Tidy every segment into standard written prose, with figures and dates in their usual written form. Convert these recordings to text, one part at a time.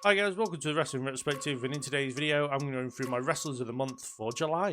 Hi guys, welcome to the Wrestling Retrospective, and in today's video I'm going to go through my Wrestlers of the Month for July.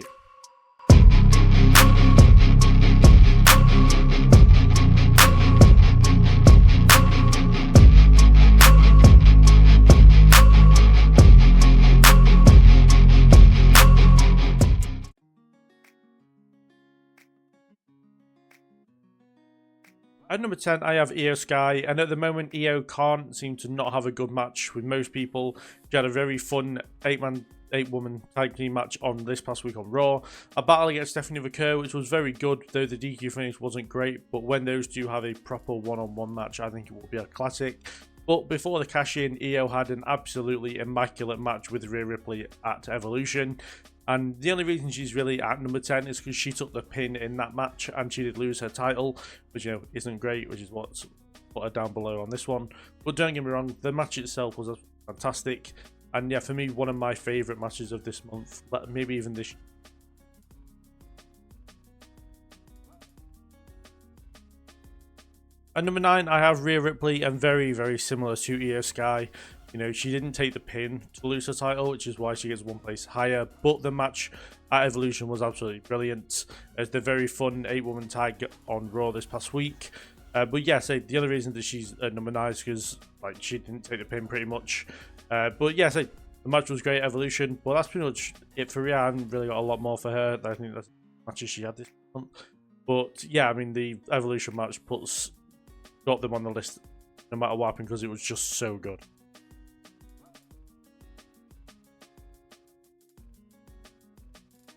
At number 10, I have Io Sky, and at the moment, Io can't seem to not have a good match with most people. She had a very fun 8-woman tag team match on this past week on Raw. A battle against Stephanie McCurr, which was very good, though the DQ finish wasn't great. But when those two have a proper one-on-one match, I think it will be a classic. But before the cash-in, Io had an absolutely immaculate match with Rhea Ripley at Evolution. And the only reason she's really at number 10 is because she took the pin in that match and she did lose her title, which, you know, isn't great, which is what's put her down below on this one. But don't get me wrong, the match itself was fantastic. And yeah, for me, one of my favourite matches of this month, maybe even this year. At number 9, I have Rhea Ripley, and very, very similar to Io Sky. You know, she didn't take the pin to lose her title, which is why she gets one place higher. But the match at Evolution was absolutely brilliant. It's the very fun 8-woman tag on Raw this past week. But yeah, the other reason that she's at number 9 is because she didn't take the pin pretty much. But yeah, the match was great at Evolution. But that's pretty much it for Rhea. I haven't really got a lot more for her. I think that's the matches she had this month. But yeah, I mean, the Evolution match got them on the list no matter what happened because it was just so good.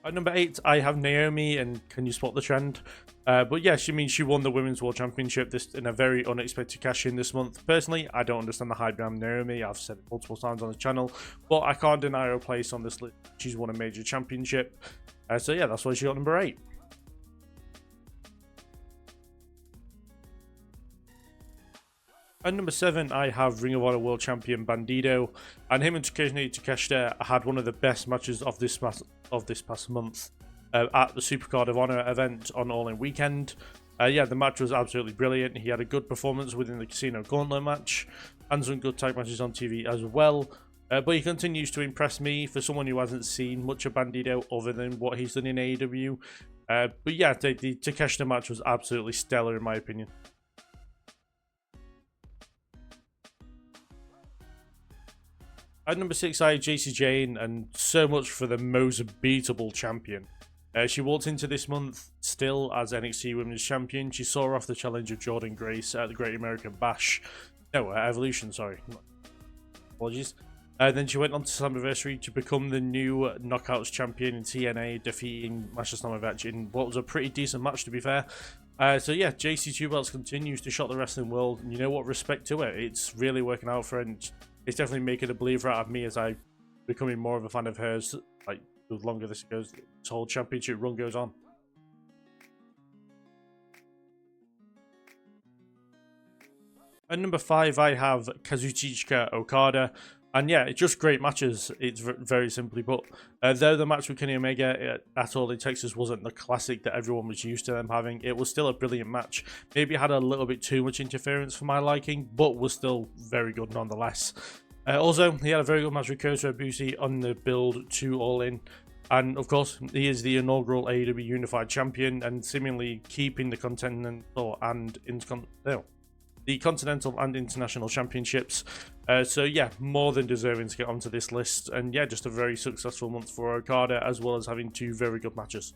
At number 8, I have Naomi, and can you spot the trend? But yeah, she won the Women's World Championship in a very unexpected cash-in this month. Personally, I don't understand the hype behind Naomi. I've said it multiple times on the channel, but I can't deny her place on this list. She's won a major championship. So yeah, that's why she got number 8. At number 7, I have Ring of Honor World Champion Bandido, and him and Takeshita had one of the best matches of this past month at the Supercard of Honor event on All In Weekend. Yeah, the match was absolutely brilliant. He had a good performance within the Casino Gauntlet match, and some good tag matches on TV as well. But he continues to impress me for someone who hasn't seen much of Bandido other than what he's done in AEW. But yeah, the Takeshita match was absolutely stellar in my opinion. At number 6, I have JC Jane, and so much for the most beatable champion. She walked into this month still as NXT Women's Champion. She saw off the challenge of Jordan Grace at the Great American Bash. No, Evolution, sorry. Apologies. Then she went on to Slammiversary to become the new Knockouts Champion in TNA, defeating Masha Slamovich in what was a pretty decent match, to be fair. So yeah, JC Two Belts continues to shock the wrestling world, and you know what, respect to it. It's really working out for her, and it's definitely making a believer out of me as I'm becoming more of a fan of hers. Like, the longer this goes, this whole championship run goes on. At number 5, I have Kazuchika Okada. And yeah, it's just great matches. It's very simply put. Though the match with Kenny Omega at All In Texas wasn't the classic that everyone was used to them having, it was still a brilliant match. Maybe it had a little bit too much interference for my liking, but was still very good nonetheless. Also, he had a very good match with Kota Ibushi on the build to All In. And of course, he is the inaugural AEW Unified Champion and seemingly keeping the Continental and International Championships. So yeah, more than deserving to get onto this list. And yeah, just a very successful month for Okada, as well as having 2 very good matches.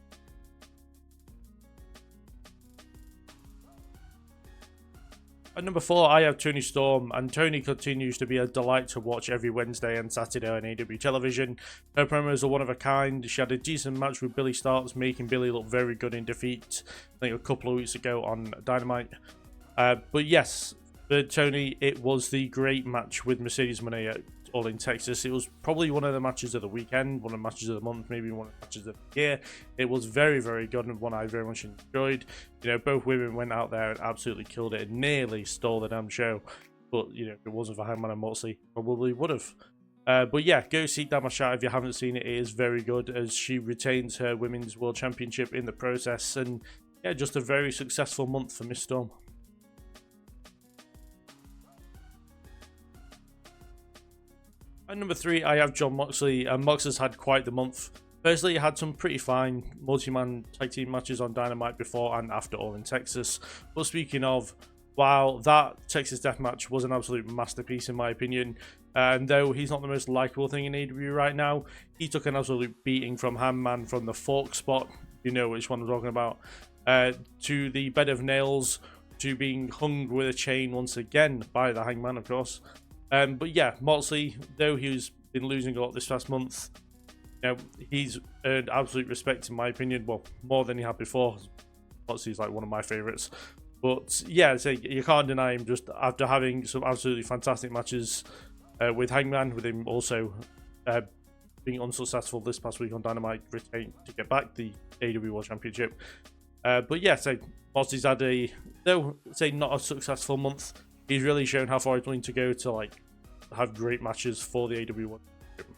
At number 4, I have Toni Storm, and Toni continues to be a delight to watch every Wednesday and Saturday on AEW television. Her promos are one of a kind. She had a decent match with Billy Starks, making Billy look very good in defeat, I think a couple of weeks ago on Dynamite. But yes, for Toni, it was the great match with Mercedes Moné at All In Texas. It was probably one of the matches of the weekend, one of the matches of the month, maybe one of the matches of the year. It was very, very good and one I very much enjoyed. You know, both women went out there and absolutely killed it and nearly stole the damn show. But, you know, if it wasn't for Hangman and Moxley, probably would have. But yeah, go seek that match out if you haven't seen it. It is very good as she retains her Women's World Championship in the process. And yeah, just a very successful month for Miss Storm. At number 3, I have Jon Moxley, and Mox has had quite the month. Firstly, he had some pretty fine multi-man tag team matches on Dynamite before and after All in Texas. But speaking of, while that Texas Death match was an absolute masterpiece in my opinion, and though he's not the most likable thing in AEW right now, he took an absolute beating from Hangman from the fork spot, you know which one I'm talking about, to the bed of nails, to being hung with a chain once again by the Hangman, of course. But yeah, Moxley, though he's been losing a lot this past month, you know, he's earned absolute respect in my opinion. Well, more than he had before. Moxley's like one of my favourites. But yeah, so you can't deny him just after having some absolutely fantastic matches with Hangman, with him also being unsuccessful this past week on Dynamite, retain to get back the AEW World Championship. But yeah, so Moxley's had a, though say not a successful month, he's really shown how far he's willing to go to like have great matches for the AEW World Championship.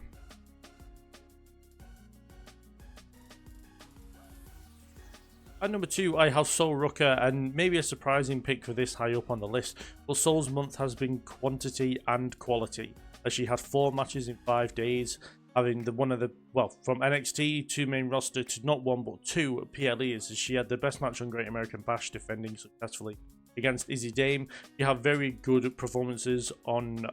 At number 2, I have Sol Rucker, and maybe a surprising pick for this high up on the list, but Sol's month has been quantity and quality, as she had 4 matches in 5 days, having one of the, well, from NXT to main roster to not 1 but 2 PLEs, as she had the best match on Great American Bash, defending successfully against Izzy Dame. You have very good performances on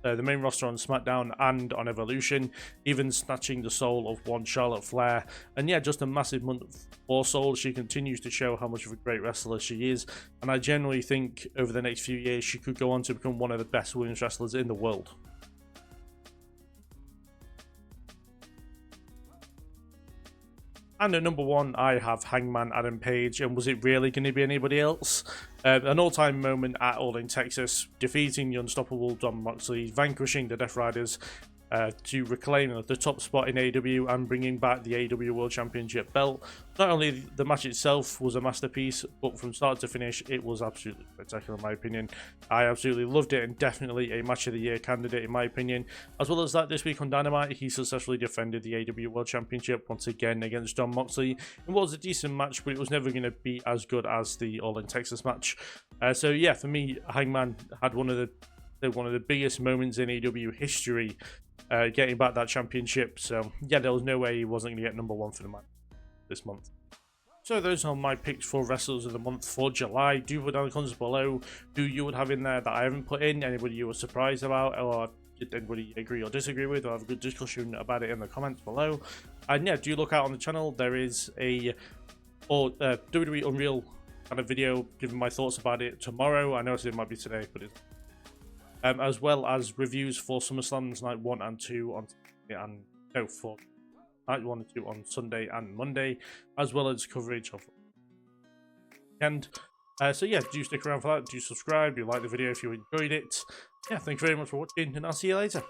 the main roster on SmackDown and on Evolution, even snatching the soul of one Charlotte Flair. And yeah, just a massive month for Sol. She continues to show how much of a great wrestler she is, and I generally think over the next few years she could go on to become one of the best women's wrestlers in the world. And at number 1, I have Hangman Adam Page, and was it really going to be anybody else? An all-time moment at All in Texas, defeating the unstoppable Jon Moxley, vanquishing the Death Riders to reclaim the top spot in AEW and bringing back the AEW World Championship belt. Not only the match itself was a masterpiece, but from start to finish, it was absolutely spectacular in my opinion. I absolutely loved it, and definitely a Match of the Year candidate in my opinion. As well as that, this week on Dynamite, he successfully defended the AEW World Championship once again against Jon Moxley. It was a decent match, but it was never going to be as good as the All in Texas match. So yeah, for me, Hangman had one of the biggest moments in AEW history, getting back that championship. So yeah, there was no way he wasn't going to get number 1 for the match this month. So those are my picks for wrestlers of the month for July. Do put down in the comments below who you would have in there that I haven't put in, anybody you were surprised about, or did anybody agree or disagree with, or have a good discussion about it in the comments below. And yeah, do look out on the channel. There is a WWE Unreal kind of video giving my thoughts about it tomorrow. I noticed it might be today, but it's as well as reviews for SummerSlam's night 1 and 2 on for night 1 and 2 on Sunday and Monday, as well as coverage of weekend. So yeah, do stick around for that. Do subscribe. Do like the video if you enjoyed it. Yeah, thank you very much for watching, and I'll see you later.